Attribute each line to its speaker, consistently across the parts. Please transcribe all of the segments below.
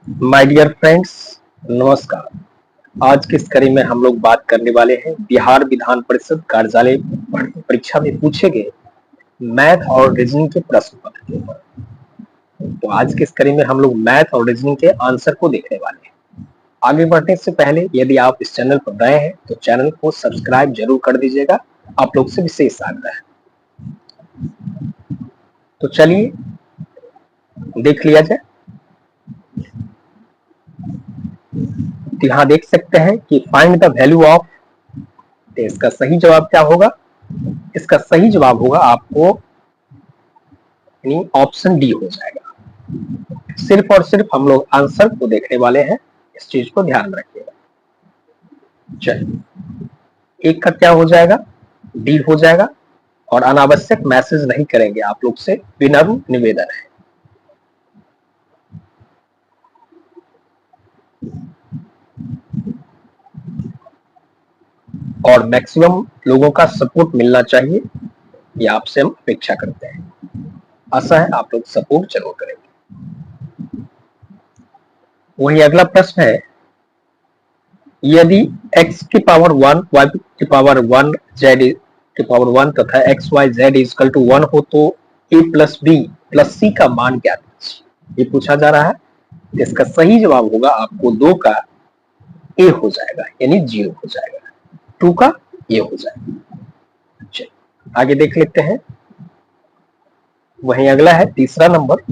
Speaker 1: My dear friends, नमस्कार। आज की इस कड़ी में हम लोग बात करने वाले हैं बिहार विधान परिषद कार्यालय परीक्षा में पूछे गए मैथ और रीजनिंग के प्रश्न पत्र के ऊपर। तो आज की इस कड़ी में हम लोग मैथ और रीजनिंग के आंसर को देखने वाले हैं। आगे बढ़ने से पहले यदि आप इस चैनल पर नए हैं तो चैनल को सब्सक्राइब जरूर कर दीजिएगा। आप लोग से विशेष आग्रह है। तो चलिए देख लिया जाए। तो यहाँ देख सकते हैं कि फाइंड द वैल्यू ऑफ, तो इसका सही जवाब क्या होगा? इसका सही जवाब होगा आपको यानी ऑप्शन डी हो जाएगा। सिर्फ और सिर्फ हम लोग आंसर को देखने वाले हैं, इस चीज को ध्यान में रखिएगा। चलिए, एक का क्या हो जाएगा? डी हो जाएगा। और अनावश्यक मैसेज नहीं करेंगे, आप लोग से विनम्र निवेदन है। और मैक्सिमम लोगों का सपोर्ट मिलना चाहिए, ये आपसे हम अपेक्षा करते हैं। आशा है आप लोग सपोर्ट जरूर करेंगे। वही अगला प्रश्न है, यदि x की पावर 1 y की पावर 1 z की पावर 1 तथा x y z equal to 1 हो तो a plus b plus c का मान क्या कीजिए? ये पूछा जा रहा है। इसका सही जवाब होगा आपको 2 का a हो जाएगा, यानी 0 हो जाएगा। 2 का a हो जाएगा। चलिए आगे देख लेते हैं। वहीं अगला है तीसरा नंबर।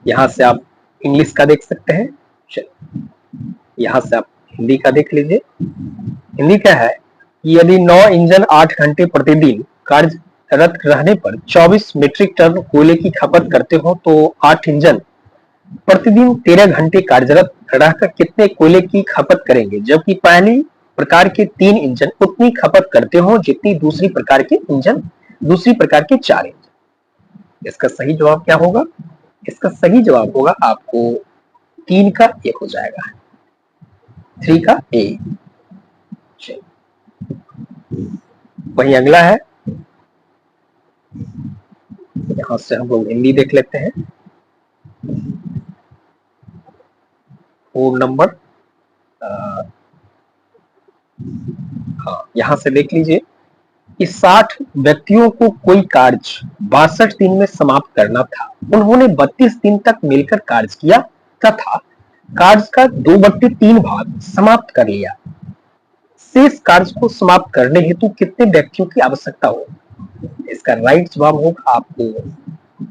Speaker 1: यहां से आप इंग्लिश का देख सकते हैं। यहां से आप हिंदी का देख लीजिए। हिंदी क्या है? यदि 9 इंजन 8 घंटे प्रतिदिन कार्यरत रहने पर 24 मीट्रिक टन कोयले की खपत करते हो तो 8 इंजन प्रतिदिन 13 घंटे कार्यरत रहकर कितने कोयले की खपत करेंगे, जबकि पहली प्रकार के 3 इंजन उतनी खपत करते हो जितनी दूसरी प्रकार के 4 इंजन। इसका सही जवाब क्या होगा? इसका सही जवाब होगा आपको 3 का ए हो जाएगा। 3 का ए। वही अगला है। यहां से हम लोग हिंदी देख लेते हैं। 4 नंबर। हाँ, यहां से देख लीजिए कि 60 व्यक्तियों को कोई कार्य 62 दिन में समाप्त करना था। उन्होंने 32 दिन तक मिलकर कार्य किया तथा कार्य का 2/3 भाग समाप्त कर लिया। शेष कार्य को समाप्त करने हेतु कितने व्यक्तियों की आवश्यकता होगी? इसका राइट जवाब होगा आपको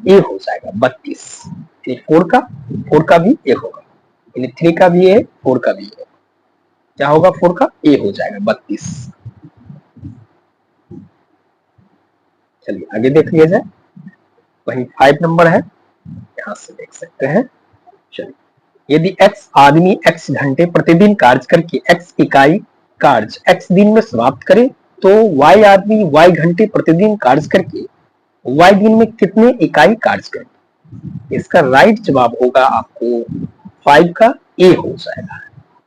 Speaker 1: ए हो जाएगा 32। 4 का भी ए होगा, यानी 3 का भी ए, 4 का भी ए। क्या होगा? 4 का ए हो जाएगा 32। चलिए आगे देख लिया जाए। वही 5 नंबर है। यहां से देख सकते हैं। चलिए, यदि x आदमी x घंटे प्रतिदिन कार्य करके x इकाई कार्य x दिन में समाप्त करे तो y आदमी y घंटे प्रतिदिन कार्य करके y दिन में कितने इकाई कार्य करे? इसका राइट जवाब होगा आपको 5 का ए हो जाएगा।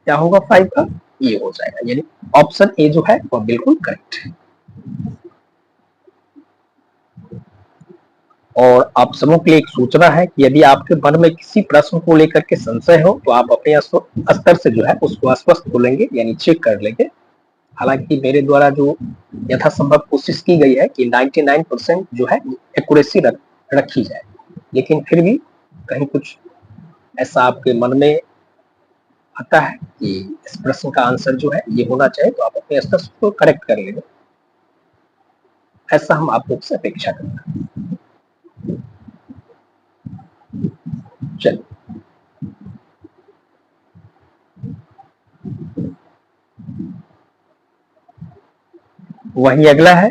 Speaker 1: क्या होगा? 5 का ए हो जाएगा, यानी ऑप्शन ए जो है वह बिल्कुल करेक्ट है। और आप सबों के लिए एक सूचना है कि यदि आपके मन में किसी प्रश्न को लेकर के संशय हो तो आप अपने स्तर से जो है उसको आश्वस्त हो लेंगे, यानी चेक कर लेंगे। हालांकि मेरे द्वारा जो यथासंभव कोशिश की गई है कि 99% जो है एक्यूरेसी रखी जाए, लेकिन फिर भी कहीं कुछ ऐसा आपके मन में आता है कि इस प्रश्न का आंसर जो है ये होना चाहिए, तो आप अपने स्तर को करेक्ट कर लेंगे, ऐसा हम आप लोग से अपेक्षा करते हैं। चलिए, वही अगला है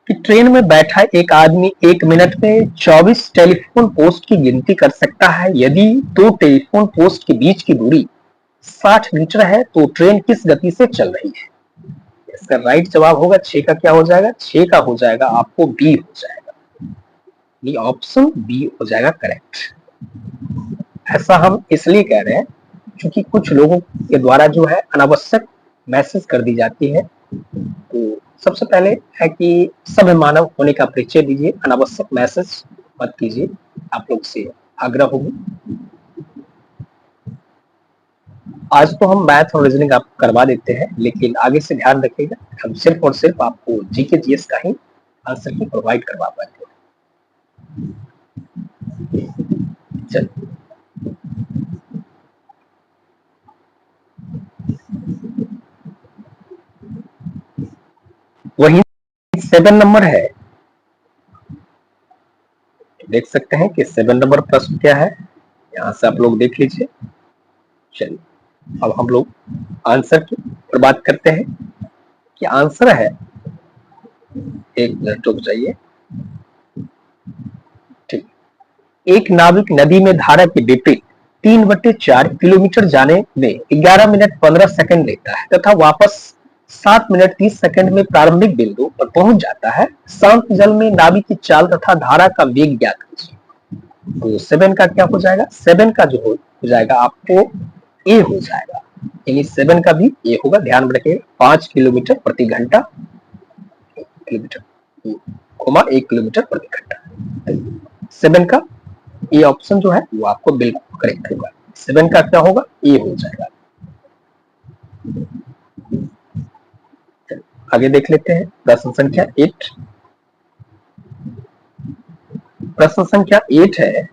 Speaker 1: कि ट्रेन में बैठा एक आदमी 1 मिनट में 24 टेलीफोन पोस्ट की गिनती कर सकता है। यदि 2 टेलीफोन पोस्ट के बीच की दूरी 60 मीटर है तो ट्रेन किस गति से चल रही है? इसका राइट जवाब होगा 6 का क्या हो जाएगा? 6 का हो जाएगा आपको बी हो जाएगा, ये ऑप्शन बी हो जाएगा करेक्ट। ऐसा हम इसलिए कह रहे हैं क्योंकि कुछ लोगों के द्वारा जो है अनावश्यक मैसेज कर दी जाती है। तो सबसे पहले है कि सभ्य मानव होने का परिचय दीजिए, अनावश्यक मैसेज मत कीजिए, आप लोग से आग्रह होगी। आज तो हम मैथ और रीजनिंग आप करवा देते हैं, लेकिन आगे से ध्यान रखिएगा, हम सिर्फ और सिर्फ आपको जीके जीएस का ही आंसर की प्रोवाइड करवा पाते हैं। चलिए, वही 7 नंबर है, देख सकते हैं कि 7 नंबर प्रश्न क्या है, यहां से आप लोग देख लीजिए। चलिए, अब हम लोग आंसर की पर बात करते हैं कि आंसर है, एक मिनट रुक जाइए। ठीक, एक नाविक नदी में धारा के विपरीत 3/4 किलोमीटर जाने में 11 मिनट 15 सेकंड लेता है तथा वापस 7 मिनट 30 सेकंड में प्रारंभिक बिंदु पर पहुंच जाता है। शांत जल में नाविक की चाल तथा धारा का वेग ज्ञात कीजिए। तो 7 का क्या हो जाएगा, 7 का जो हो जाएगा आपको ए हो जाएगा, यानी 7 का भी ए होगा। ध्यान रखिएगा, 5 किलोमीटर प्रति घंटा, किलोमीटर 1 किलोमीटर प्रति घंटा। 7 का ए ऑप्शन जो है वो आपको बिल्कुल करेक्ट होगा। 7 का क्या होगा, ए हो जाएगा। आगे देख लेते हैं प्रश्न संख्या 8। प्रश्न संख्या 8 है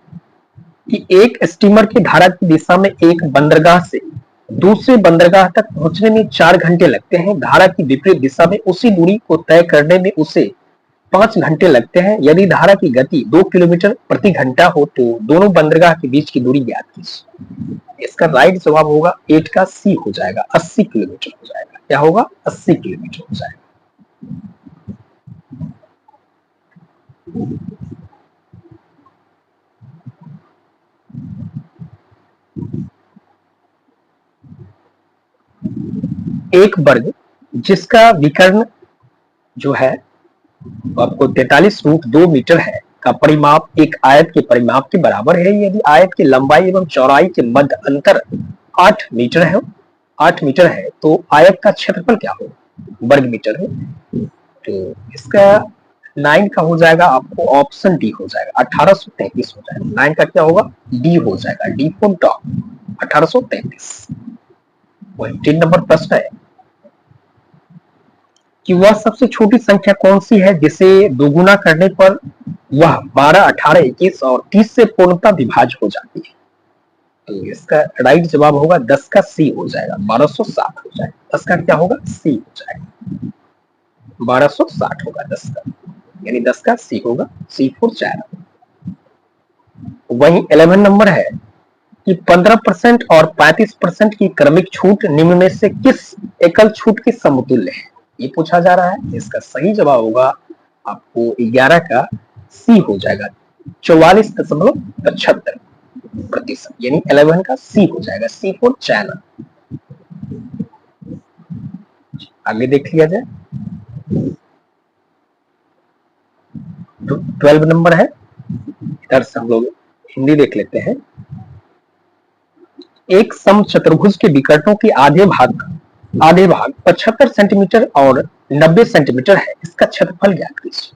Speaker 1: कि एक स्टीमर की धारा की दिशा में एक बंदरगाह से दूसरे बंदरगाह तक पहुंचने में 4 घंटे लगते हैं। धारा की विपरीत दिशा में उसी दूरी को तय करने में उसे 5 घंटे लगते हैं। यदि धारा की गति 2 किलोमीटर प्रति घंटा हो तो दोनों बंदरगाह के बीच की दूरी ज्ञात कीजिए। इसका राइट जवाब होगा 8 का सी हो जाएगा, 80 किलोमीटर हो जाएगा। क्या होगा, 80 किलोमीटर हो जाएगा। एक वर्ग जिसका विकर्ण जो है आपको 43√2 मीटर है का परिमाप एक आयत के परिमाप के बराबर है। यदि आयत की लंबाई एवं चौड़ाई के मध्य अंतर 8 मीटर है तो आयत का क्षेत्रफल क्या हो, वर्ग मीटर है। तो इसका 9 का हो जाएगा आपको ऑप्शन डी हो जाएगा, 1833 हो जाएगा। 9 का क्या होगा, डी हो जाएगा, डी फॉर डॉग, 1833। वही 3 नंबर प्रश्न है कि वह सबसे छोटी संख्या कौन सी है जिसे दोगुना करने पर वह 12, 18, 21 और 30 से पूर्णतः विभाज्य हो जाती है। तो इसका राइट जवाब होगा 10 का सी हो जाएगा, 1260 हो जाएगा। 10 का क्या होगा, सी हो जाएगा, 1260 होगा 10 का, यानी 10 का सी होगा, सी फॉर चाइना। वही 11 नंबर है कि 15% और 35% की क्रमिक छूट निम्न में से किस एकल छूट के समतुल्य है, ये पूछा जा रहा है। इसका सही जवाब होगा आपको 11 का सी हो जाएगा, 44.75%, यानी 11 का सी हो जाएगा, सी फॉर चाइना। आगे देख लिया जाए, 12 नंबर है, इधर से हम लोग हिंदी देख लेते हैं। एक समचतुर्भुज के विकर्णों के आधे भाग 75 सेंटीमीटर और 90 सेंटीमीटर है, इसका क्षेत्रफल ज्ञात कीजिए।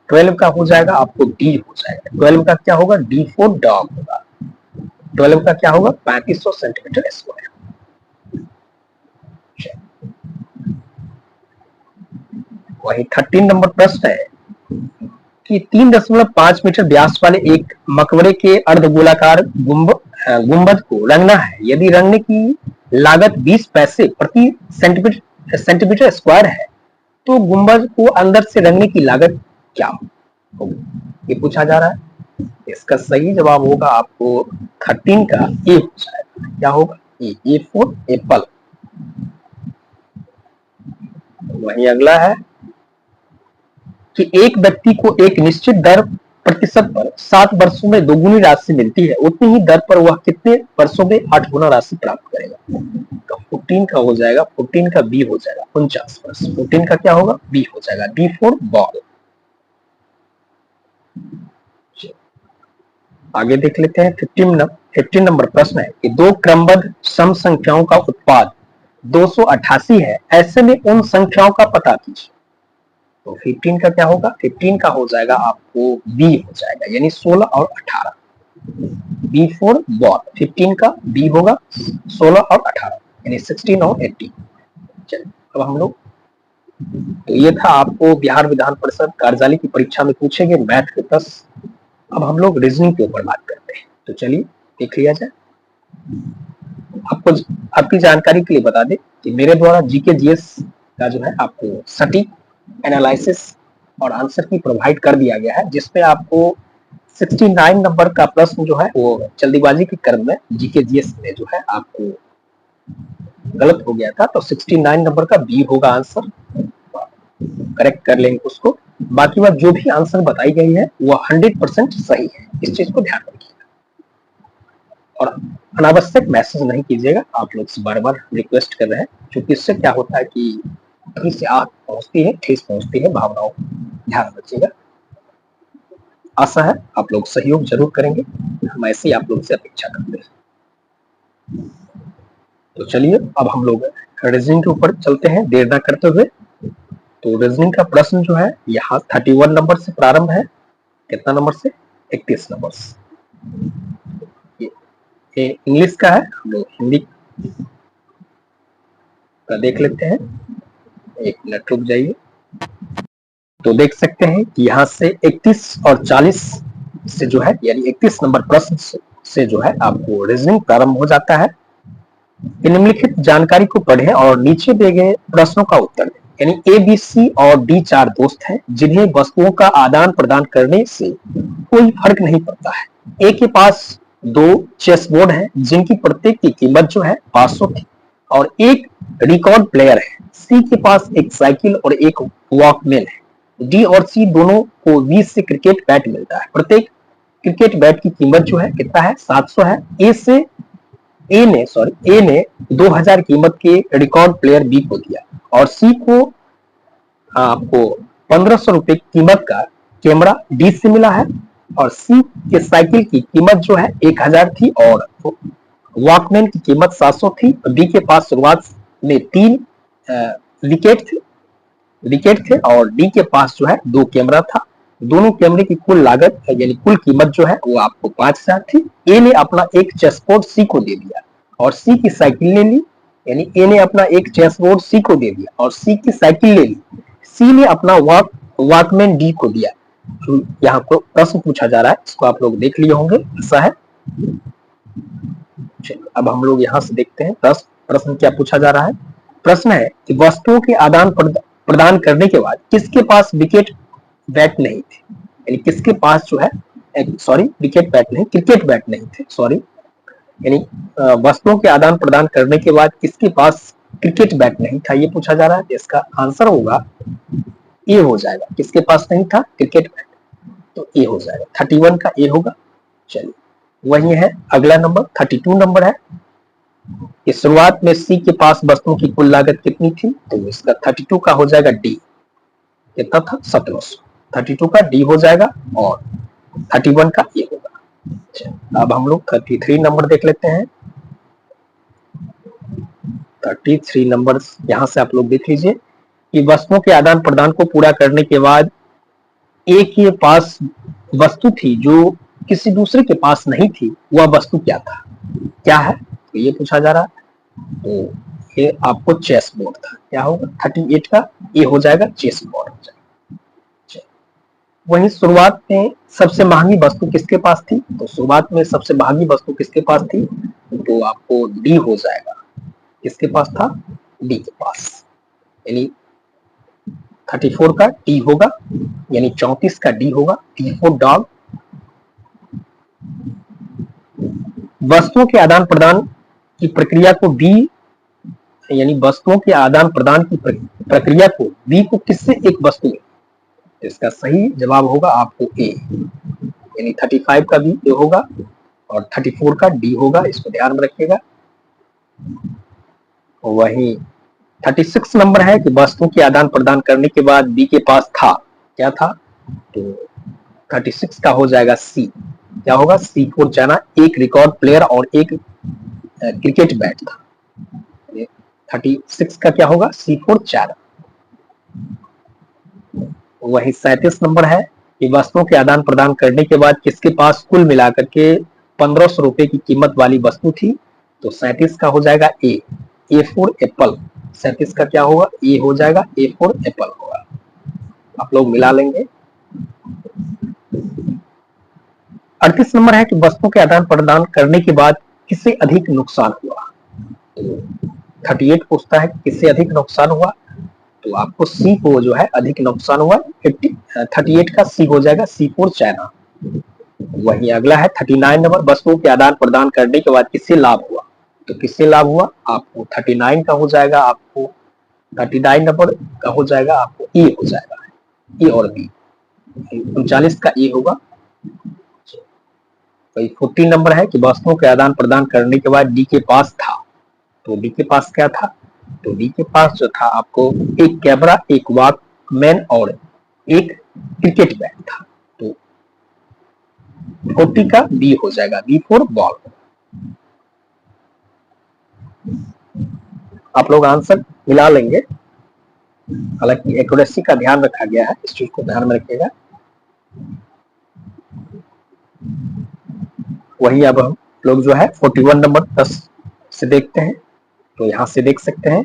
Speaker 1: 12 का हो जाएगा आपको डी हो जाएगा, 12 का क्या होगा, डी फॉर डॉग होगा। 12 का क्या होगा, 3500 सेंटीमीटर स्क्वायर। वही 13 नंबर प्रश्न है कि 3.5 मीटर व्यास वाले एक मकबरे के अर्धगोलाकार गुंबद को रंगना है। यदि रंगने की लागत 20 पैसे प्रति सेंटीमीटर स्क्वायर है तो गुंबद को अंदर से रंगने की लागत क्या होगी, ये पूछा जा रहा है। इसका सही जवाब होगा आपको 13 का ए हो जाएगा। क्या होगा, ए फॉर एप्पल। वही अगला है कि एक व्यक्ति को एक निश्चित दर प्रतिशत पर 7 वर्षों में दोगुनी राशि मिलती है, उतनी ही दर पर वह कितने वर्षों में 8 गुना राशि प्राप्त करेगा। तो 14 का हो जाएगा, 14 का बी हो जाएगा, 49 वर्ष। 14 का क्या होगा, बी हो जाएगा, बी फॉर बॉल। आगे देख लेते हैं 15 नंबर प्रश्न है कि दो क्रमबद्ध सम संख्याओं का उत्पाद 288 है, ऐसे में उन संख्याओं का पता कीजिए। तो 15 का क्या होगा, 15 का हो जाएगा आपको बी हो जाएगा, यानी 16 और 18। B4 बॉल, 15 का B होगा 16 और 18, यानी 16 और 18। चलिए अब हम लोग, तो ये था आपको बिहार विधान परिषद कार्यशाला की परीक्षा में पूछेंगे मैथ के 10। अब हम लोग रीजनिंग के ऊपर बात करते हैं, तो चलिए देख लिया जाए। आपको आपकी जानकारी के लिए बता दें कि मेरे द्वारा जीके जीएस का जो है आपको सटीक एनालिसिस और आंसर की प्रोवाइड कर दिया गया है, जिसपे आपको 69 नंबर का प्रश्न जो है वो जल्दीबाजी के क्रम में जीके जीएस में जो है आपको गलत हो गया था, तो 69 नंबर का बी होगा आंसर, करेक्ट कर लेंगे उसको। बाकी बात जो भी आंसर बताई गई है वो 100% सही है, इस चीज को ध्यान रखिएगा और अनावश्यक मैसेज नहीं कीजिएगा, आप लोग से बार बार रिक्वेस्ट कर रहे हैं, क्योंकि इससे क्या होता है कि कहीं से आग पहुंचती है, ठेस पहुंचती है भावनाओं, ध्यान रखिएगा। आशा है आप लोग सहयोग जरूर करेंगे, हम ऐसे ही आप लोग से अपेक्षा करते हैं। तो चलिए अब हम लोग रीजनिंग के ऊपर चलते हैं देर ना करते हुए। तो रीजनिंग का प्रश्न जो है यहाँ 31 नंबर से प्रारंभ है, कितना नंबर से? 31 नंबर से। ये इंग्लिश का है, हम लोग हिंदी का देख लेते हैं, एक मिनट रुक जाइए। तो देख सकते हैं कि यहाँ से 31 और 40 से जो है, यानी 31 नंबर प्रश्न से जो है आपको रीजनिंग प्रारंभ हो जाता है। निम्नलिखित जानकारी को पढ़ें और नीचे दिए गए प्रश्नों का उत्तर दें। यानी ए, बी, सी और डी 4 दोस्त हैं जिन्हें वस्तुओं का आदान प्रदान करने से कोई फर्क नहीं पड़ता है। ए के पास 2 चेस बोर्ड हैं जिनकी प्रत्येक की कीमत जो है 500 थी और एक रिकॉर्ड प्लेयर है। सी के पास एक साइकिल और एक वॉकमैन है। डी और सी दोनों को 20 से क्रिकेट बैट मिलता है। प्रत्येक क्रिकेट बैट की कीमत जो है कितना है? 700 है। ए ने 2000 कीमत के रिकॉर्ड प्लेयर बी को दिया और सी को आपको 1500 रुपए कीमत का कैमरा डी से मिला है और सी के साइकिल की कीमत जो है 1000 थी और वॉकमैन की कीमत 700 थी। बी के पास शुरुआत में 3 विकेट थे और डी के पास जो है 2 कैमरा था। दोनों कैमरे की कुल लागत यानी कुल कीमत जो है वो आपको 5000 थी। ए ने अपना एक चेस बोर्ड सी को दे दिया और सी की साइकिल ले ली, यानी ए ने अपना एक चेस बोर्ड सी को दे दिया और सी की साइकिल ले ली। सी ने अपना वॉकमैन डी को दिया। यहाँ को प्रश्न पूछा जा रहा है, इसको आप लोग देख लिए होंगे, ऐसा है। अब हम लोग यहाँ से देखते हैं प्रश्न क्या पूछा जा रहा है। प्रश्न है कि वस्तुओं के आदान प्रदान करने के बाद किसके पास विकेट बैट नहीं थे, यानी किसके पास जो है विकेट बैट नहीं, क्रिकेट बैट नहीं थे, यानी वस्तुओं के आदान प्रदान करने के बाद किसके पास क्रिकेट बैट नहीं था, ये पूछा जा रहा है। इसका आंसर होगा ए हो जाएगा। किसके पास नहीं था? क्रिकेट बैट, तो ए हो जाएगा। 31 का ए होगा। चलिए वही है अगला नंबर 32 नंबर है कि शुरुआत में सी के पास वस्तुओं की कुल लागत कितनी थी, तो इसका 32 का हो जाएगा डी। कितना था? 1700। 32 का डी हो जाएगा और 31 का ए होगा। अब हम लोग 33 नंबर देख लेते हैं। 33 नंबर यहां से आप लोग देख लीजिए कि वस्तुओं के आदान प्रदान को पूरा करने के बाद ए के पास वस्तु थी जो किसी दूसरे के पास नहीं थी, वह वस्तु क्या था, क्या है, तो ये पूछा जा रहा है। तो ये आपको चेस बोर्ड था, क्या होगा? 38 का ए हो जाएगा, चेस बोर्ड हो जाएगा। वहीं शुरुआत में सबसे महंगी वस्तु किसके पास थी, तो शुरुआत में सबसे महंगी वस्तु किसके पास थी, तो आपको डी हो जाएगा। किसके पास था? डी के पास, यानी 34 का डी होगा, यानी 34 का डी होगा। D for dog. वस्तुओं के आदान प्रदान की प्रक्रिया को बी, यानी वस्तुओं के आदान प्रदान की प्रक्रिया को बी को किससे एक वस्तु में, इसका सही जवाब होगा आपको ए, यानी 35 का बी ए होगा और 34 का डी होगा, इसको ध्यान में रखिएगा। वही 36 नंबर है कि वस्तुओं के आदान प्रदान करने के बाद बी के पास था, क्या था, तो 36 का हो जाएगा सी। क्या होगा? सी को जाना, एक रिकॉर्ड प्लेयर और एक क्रिकेट बैट था। 36 का क्या होगा? C4 4। वही 37 नंबर है कि वस्तुओं के आदान प्रदान करने के बाद किसके पास कुल मिलाकर के 1500 रुपए की कीमत वाली वस्तु थी, तो 37 का हो जाएगा ए फॉर एप्पल। 37 का क्या होगा, ए हो जाएगा, ए फॉर एप्पल होगा। आप लोग मिला लेंगे। 38 नंबर है कि वस्तुओं के आदान प्रदान करने के बाद किससे अधिक नुकसान हुआ। 38 पूछता है कि किससे अधिक नुकसान हुआ, तो आपको सी को जो है अधिक नुकसान हुआ। 38 का सी हो जाएगा, सी फॉर चाइना। वही अगला है 39 नंबर, वस्तुओं के आदान प्रदान करने के बाद किससे लाभ हुआ, तो किससे लाभ हुआ, आपको 39 का हो जाएगा, आपको 39 नंबर का हो जाएगा, आपको ए हो जाएगा, ए और बी। 39 का ए होगा। 14 नंबर है कि वस्तुओं के आदान प्रदान करने के बाद डी के पास था, तो डी के पास क्या था, तो डी के पास जो था आपको एक कैमरा, एक वॉकमैन और एक क्रिकेट बैट था। तो 40 का बी हो जाएगा, बी फॉर बॉल। आप लोग आंसर मिला लेंगे, हालांकि एक्यूरेसी का ध्यान रखा गया है, इस चीज को ध्यान में रखिएगा। वही अब हम लोग जो है 41 नंबर प्रश्न से देखते हैं, तो यहाँ से देख सकते हैं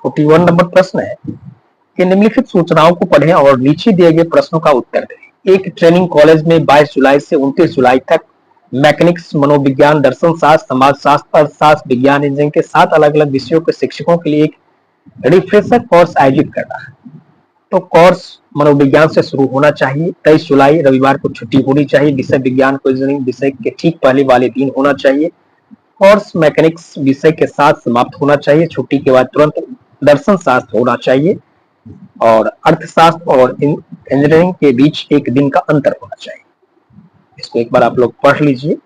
Speaker 1: 41 नंबर प्रश्न है कि निम्नलिखित सूचनाओं को पढ़ें और नीचे दिए गए प्रश्नों का उत्तर दें। एक ट्रेनिंग कॉलेज में 22 जुलाई से 29 जुलाई तक मैकेनिक्स, मनोविज्ञान, दर्शन शास्त्र, समाजशास्त्र, अर्थशास्त्र, विज्ञान, इंजीनियरिंग के 7 अलग अलग विषयों के शिक्षकों के लिए एक रिफ्रेशर कोर्स आयोजित कर रहा है। तो कोर्स मनोविज्ञान से शुरू होना चाहिए, 23 जुलाई रविवार को छुट्टी होनी चाहिए। विषय विज्ञान को इंजीनियरिंग विषय के ठीक पहले वाले दिन होना चाहिए। कोर्स मैकेनिक्स विषय के साथ समाप्त होना चाहिए। छुट्टी के बाद तुरंत दर्शन शास्त्र होना चाहिए और अर्थशास्त्र और इंजीनियरिंग के बीच एक दिन का अंतर होना चाहिए। इसको एक बार आप लोग पढ़ लीजिए,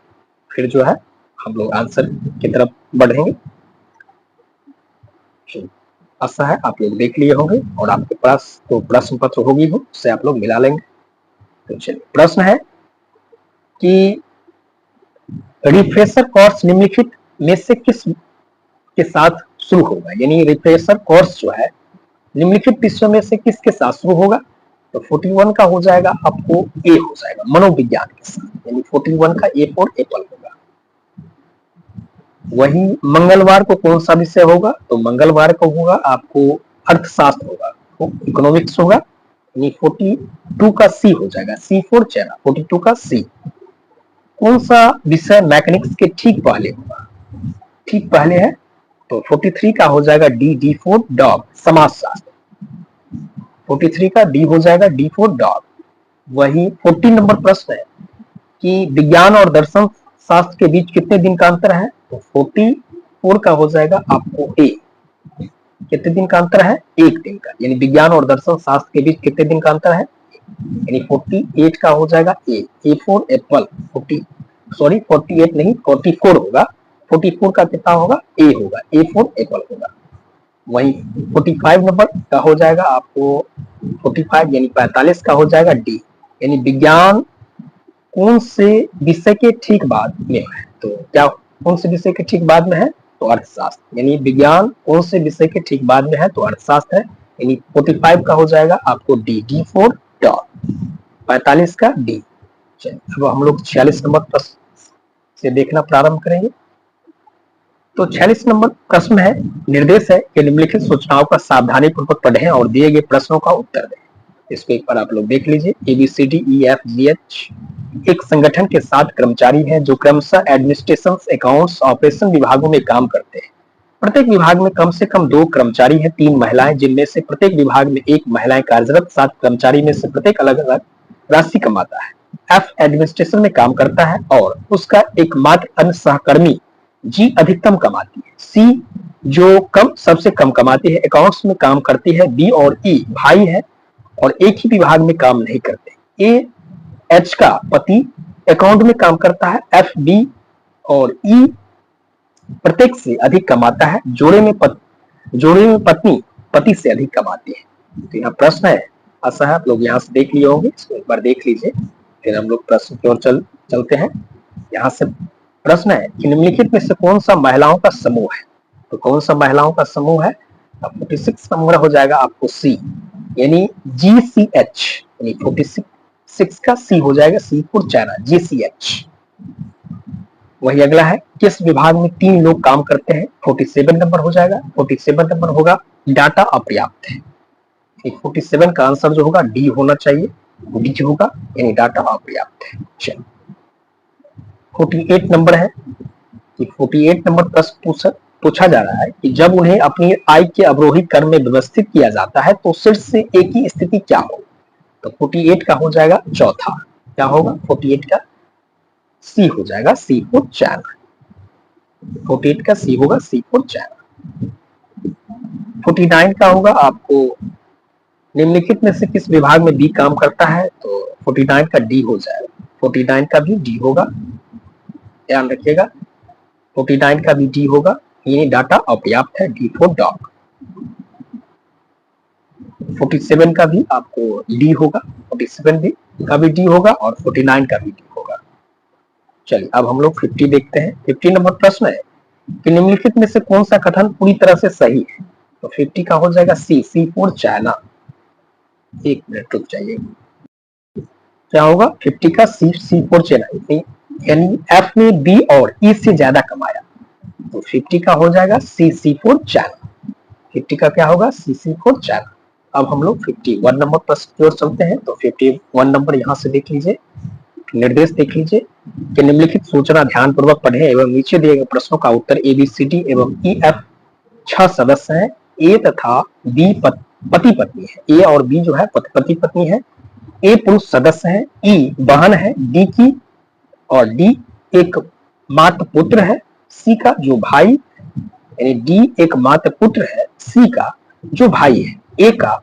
Speaker 1: फिर जो है हम लोग आंसर की तरफ बढ़ेंगे। आशा है आप लोग देख लिए होंगे और आपके पास तो प्रश्न पत्र होगी हो, उससे आप लोग मिला लेंगे। तो चलिए, प्रश्न है कि रिफ्रेशर कोर्स निम्नलिखित में से किस के साथ शुरू होगा, यानी रिफ्रेशर कोर्स जो है निम्नलिखित विषयों में से किसके साथ शुरू होगा, तो 41 का हो जाएगा आपको ए हो जाएगा, मनोविज्ञान के साथ, यानी 41 का ए फॉर एप्पल होगा। वही मंगलवार को कौन सा विषय होगा, तो मंगलवार को होगा आपको अर्थशास्त्र होगा, इकोनॉमिक्स होगा, यानी 42 का सी हो जाएगा, सी फॉर चाइना, 42 का सी। कौन सा विषय मैकेनिक्स के ठीक पहले होगा, ठीक पहले है, तो 43 का हो जाएगा डी, डी फॉर डॉग, समाजशास्त्र। 43 का डी हो जाएगा, डी फॉर डॉग। वही 14 नंबर प्रश्न है कि विज्ञान और दर्शन शास्त्र के बीच कितने दिन का अंतर है, तो 44 का हो जाएगा आपको ए। कितने दिन का अंतर है, एक दिन का, यानी विज्ञान और दर्शन शास्त्र के बीच कितने दिन का अंतर है, यानी 48 का हो जाएगा ए, ए फॉर एप्पल। 48 नहीं, 44 होगा। 44 का कितना होगा, ए होगा, ए फॉर एप्पल होगा। वही 45 नंबर का हो जाएगा आपको 45 यानी 45 का हो जाएगा डी, यानी विज्ञान कौन से विषय के ठीक बाद में है, तो क्या कौन से विषय के ठीक बाद में है, तो अर्थशास्त्र, यानी विज्ञान कौन से विषय के ठीक बाद में है, तो अर्थशास्त्र है, यानी 45 का हो जाएगा आपको डी, डी फॉर डॉग, 45 का डी। चलिए अब हम लोग 46 नंबर प्रश्न से देखना प्रारंभ करेंगे। तो 46 नंबर प्रश्न है, निर्देश है कि निम्नलिखित सूचनाओं का सावधानी पूर्वक पढ़ें और दिए गए प्रश्नों का उत्तर दें। इसको एक बार आप लोग देख लीजिए। ABCDEFGH एक संगठन के 7 कर्मचारी हैं जो क्रमशः एडमिनिस्ट्रेशन, अकाउंट्स, ऑपरेशन विभागों में काम करते हैं। प्रत्येक विभाग में कम से कम 2 कर्मचारी हैं, 3 महिलाएं, जिनमें से प्रत्येक विभाग में 1 महिलाएं कार्यरत। 7 कर्मचारी में से प्रत्येक अलग अलग राशि कमाता है। F एडमिनिस्ट्रेशन में काम करता है और उसका एकमात्र अन्य सहकर्मी जी अधिकतम कमाती है। सी जो सबसे कम कमाती है अकाउंट्स में काम करती है। बी और ई भाई है और एक ही विभाग में काम नहीं करते। ए एच का पति अकाउंट में काम करता है। एफ बी और ई प्रत्येक से अधिक कमाता है। जोड़े में पत्नी पति से अधिक कमाती है। तो यहाँ प्रश्न है, आशा है आप लोग यहाँ से देख लिए होंगे, इसको एक बार देख लीजिए, फिर हम लोग प्रश्न की ओर चलते हैं। यहाँ से प्रश्न है कि निम्नलिखित में से कौन सा महिलाओं का समूह है, तो कौन सा महिलाओं का समूह है, 46 नंबर हो जाएगा आपको सी, यानी GCH, यानी 46 6 का सी हो जाएगा सी फॉर चाइना, GCH। वही अगला है, किस विभाग में 3 लोग काम करते हैं? 47 नंबर हो जाएगा। 47 नंबर होगा डाटा अपर्याप्त है। 47 का आंसर जो होगा डी होना चाहिए, डी होगा, यानी डाटा अपर्याप्त है। चलिए 48 नंबर है कि 48 नंबर प्रश्न पूछा जा रहा है कि जब उन्हें अपनी आय के अवरोही क्रम में व्यवस्थित किया जाता है तो शीर्ष से एक ही स्थिति क्या हो? तो 48 का हो जाएगा चौथा। क्या होगा? 48 का सी हो जाएगा सी फॉर चाइना। 48 का सी होगा सी फॉर चाइना। 49 का होगा आपको निम्नलिखित में से किस विभाग में बी काम करता है? तो 49 का डी हो जाएगा। 49 का भी डी होगा, ध्यान रखिएगा। 49 का भी डी होगा, ये डाटा अपर्याप्त है, डी फॉर डॉग। 47 का भी आपको डी होगा, 47 भी का भी डी होगा और 49 का भी डी होगा। चलिए अब हम लोग 50 देखते हैं। 50 नंबर प्रश्न है कि निम्नलिखित में से कौन सा कथन पूरी तरह से सही है? तो 50 का हो जाएगा सी, सी फॉर चाइना। एक मिनट रुक जाइए, क्या होगा? 50 का सी, सी फॉर चाइना, यानी एफ ने बी और ई से ज्यादा कमाया, तो 50 का हो जाएगा सी, सी फॉर चाइना। 50 का क्या होगा? सी, सी फॉर चाइना। अब हम लोग 51 नंबर प्रश्न की ओर चलते हैं। तो 51 नंबर यहाँ से देख लीजिए, निर्देश देख लीजिए कि निम्नलिखित सूचना ध्यान पूर्वक पढ़ें एवं नीचे दिए गए प्रश्नों का उत्तर ABCD एवं EF 6 सदस्य हैं। ए तथा बी पति पत्नी है, ए और बी जो है पति पत्नी है। ए पुरुष सदस्य है, ई बहन है डी की, और डी एक मात्र पुत्र है सी का जो भाई, यानी डी एक मात्र पुत्र है सी का जो भाई है ए का।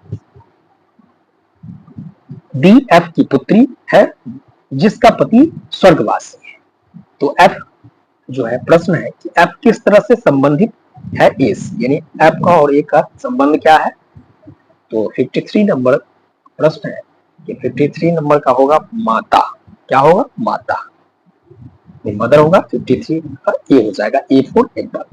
Speaker 1: बी एफ की पुत्री है जिसका पति स्वर्गवासी है। तो एफ जो है प्रश्न है कि एफ किस तरह से संबंधित है ए से, यानी एफ का और ए का संबंध क्या है? तो 53 नंबर प्रश्न है कि 53 नंबर का होगा माता। क्या होगा? माता, मदर होगा। 53 का ए हो जाएगा, ए फॉर एप्पल।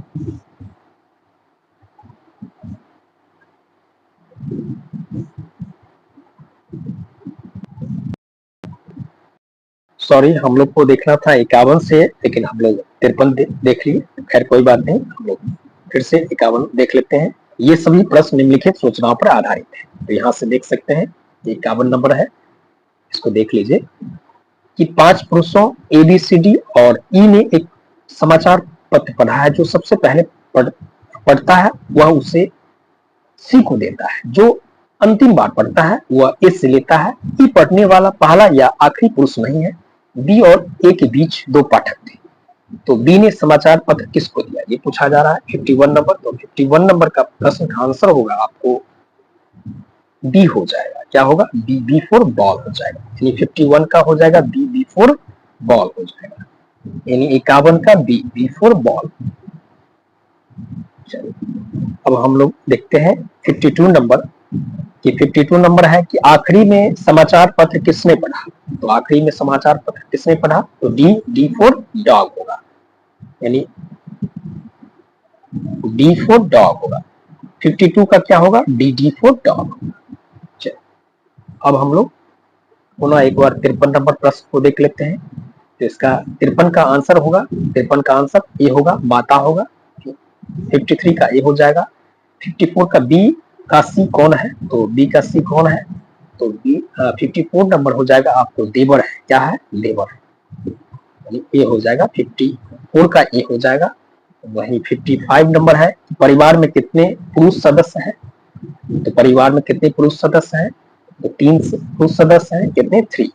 Speaker 1: सॉरी, हम लोग को देखना था 51 से, लेकिन हम लोग 53 देख लिए। खैर कोई बात नहीं, हम लोग फिर से 51 देख लेते हैं। ये सभी प्रश्न निम्नलिखित सूचनाओं पर आधारित है। तो यहाँ से देख सकते हैं 51 नंबर है, इसको देख लीजिए कि 5 पुरुषों ABCD और ई ने एक समाचार पत्र पढ़ा है। जो सबसे पहले पढ़ता है वह उसे सी को देता है, जो अंतिम बार पढ़ता है वह ए से लेता है। ई पढ़ने वाला पहला या आखिरी पुरुष नहीं है। बी और ए के बीच 2 पाठक थे, तो बी ने समाचार पत्र किसको दिया, ये पूछा जा रहा है। 51 नंबर, तो 51 नंबर का प्रश्न का आंसर होगा आपको बी हो जाएगा। क्या होगा? बी, बी फॉर बॉल हो जाएगा, यानी 51 का हो जाएगा बी, बी फॉर बॉल हो जाएगा, यानी 51 का बी, बी फॉर बॉल। चलिए अब हम लोग देखते हैं 52 नंबर कि 52 नंबर है कि आखिरी में समाचार पत्र किसने पढ़ा? तो आखिरी में समाचार पत्र किसने पढ़ा? तो डी, डी फॉर डॉग होगा, यानी डी फॉर डॉग होगा। 52 का क्या होगा? D, D for dog. अब हम लोग पुनः एक बार 53 नंबर प्रश्न को देख लेते हैं। तो इसका 53 का आंसर होगा, 53 का आंसर ए होगा, माता होगा। 53 का ए हो जाएगा। 54 का बी का सी कौन है? तो बी का सी कौन है? तो बी 54 नंबर हो जाएगा आपको देवर है। क्या है? देवर है, ए हो जाएगा। 54 का ए हो जाएगा। वही 55 नंबर है परिवार में कितने पुरुष सदस्य हैं? तो परिवार में कितने पुरुष सदस्य हैं? तो 3 पुरुष सदस्य हैं। कितने? 3।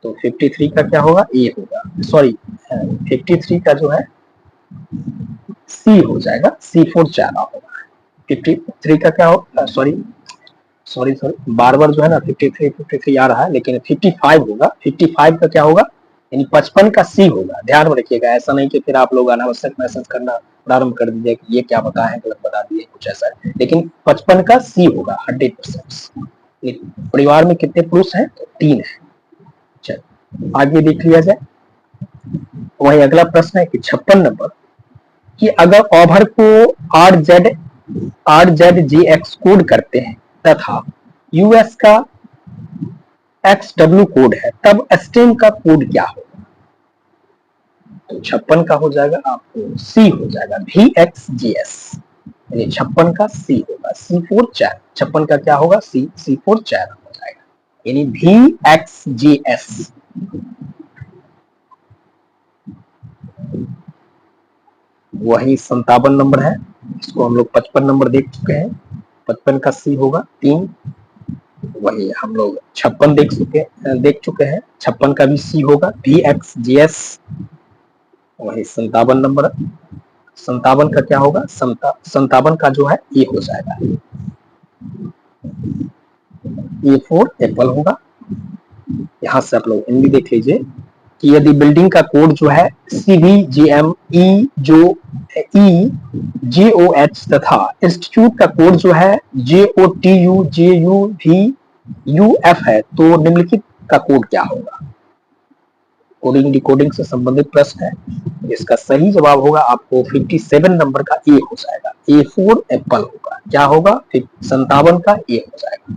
Speaker 1: तो 53 का क्या होगा? ए होगा। सॉरी 53 का जो है सी हो जाएगा, सी फॉर चाइना होगा। 53 का क्या होगा? सॉरी बार बार जो है ना 53 आ रहा है, लेकिन 55 होगा। 55 का क्या होगा? यानी 55 का सी होगा। ध्यान में रखिएगा, ऐसा नहीं कि फिर आप लोग अनावश्यक मैसेज करना प्रारंभ कर दीजिए कि ये क्या बताया है, गलत बता दिए कुछ ऐसा, लेकिन 55 का सी होगा 100%। परिवार में कितने पुरुष हैं? तो 3 है। चल आगे देख लिया जाए। वही अगला प्रश्न है कि 56 नंबर कि अगर ओवर को RZGX कोड करते हैं तथा यूएस का XW कोड है, तब STEM का कोड क्या होगा? तो 56 का हो जाएगा आपको C हो जाएगा, VXGS, यानी 56 का C होगा, C4 चैनल। 56 का क्या होगा? C4 चैनल हो जाएगा, यानी VXGS। वही 57 नंबर है, इसको हम लोग 55 नंबर देख चुके हैं। 55 का C होगा 3। वही हम लोग 56 देख चुके हैं। 56 का भी C होगा, VXGS। वही 57 नंबर, 57 का क्या होगा? 57 का जो है ये हो जाएगा, A4 एप्पल होगा। यहां से आप लोग हिंदी देख लीजिए कि यदि बिल्डिंग का कोड जो है CVGME JOH तथा इंस्टीट्यूट का कोड जो है JOTUJUVUF है, तो निम्नलिखित का कोड क्या होगा? कोडिंग डिकोडिंग से संबंधित प्रश्न है। इसका सही जवाब होगा आपको 57 नंबर का ए हो जाएगा, A4 एप्पल होगा। क्या होगा? 57 का ए हो जाएगा,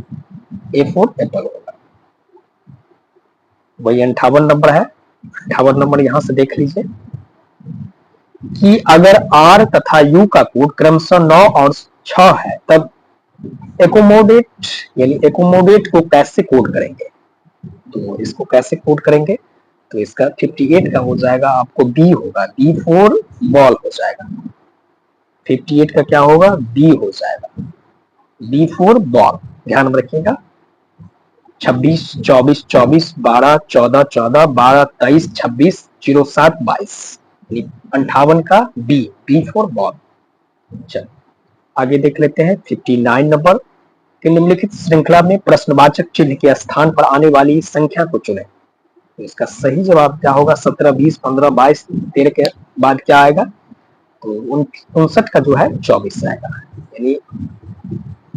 Speaker 1: A4 एप्पल होगा। वही 58 नंबर है। 58 नंबर यहां से देख लीजिए कि अगर R तथा U का कोड क्रमशः 9 और 6 है, तब एकोमोडेट यानी एकोमोडेट को कैसे कोड करेंगे? तो इसको कैसे कोड करेंगे? तो इसका 58 का हो जाएगा आपको B होगा, B4 बॉल हो जाएगा। 58 का क्या होगा? B हो जाएगा, B4 बॉल। ध्यान में रखिएगा, 26 24 24 12 14 14 12 23 26 07 22, 58 का B4 बॉल। चल आगे देख लेते हैं 59 नंबर कि निम्नलिखित श्रृंखला में प्रश्नवाचक चिन्ह के स्थान पर आने वाली संख्या को चुनें। तो इसका सही जवाब क्या होगा? 17 20 15 22 13 के बाद क्या आएगा? तो 59 का जो है 24 आएगा, यानी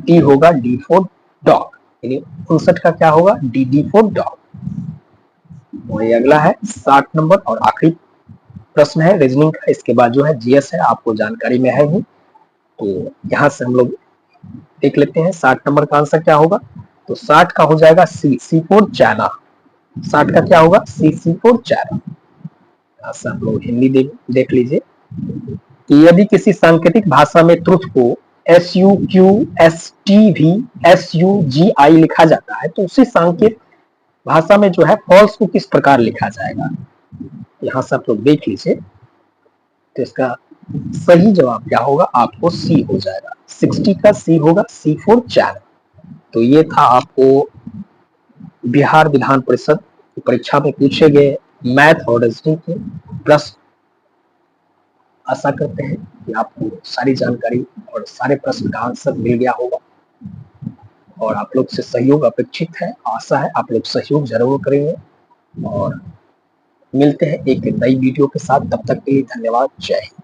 Speaker 1: डी होगा D4 डॉग, यानी 59 का क्या होगा? D4 dog. वही अगला है 60 नंबर और आखिरी प्रश्न है रीजनिंग का। इसके बाद जो है GS है, आपको जानकारी में है ही। तो यहां से हम लोग देख लेते हैं 60 नंबर का आंसर क्या होगा। तो 60 का हो जाएगा C4 चाइना। 60 का क्या होगा? C4 China. यहां से आप लोग हिंदी देख लीजिए कि यदि किसी सांकेतिक भाषा में ट्रुथ को SUQSTVSUGI लिखा जाता है, तो उसी सांकेतिक भाषा में जो है फॉल्स को किस प्रकार लिखा जाएगा? यहां से आप लोग देख लीजिए, तो इसका सही जवाब क्या होगा? आपको C हो जाएगा, 60 का C होगा, C4 चैनल। तो ये था आपको बिहार विधान परिषद की परीक्षा में पूछे गए मैथ और रीजनिंग के प्रश्न। आशा करते हैं कि आपको सारी जानकारी और सारे प्रश्न का आंसर मिल गया होगा और आप लोग से सहयोग अपेक्षित है। आशा है आप लोग सहयोग जरूर करेंगे और मिलते हैं एक नई वीडियो के साथ। तब तक के लिए धन्यवाद। जय हिंद।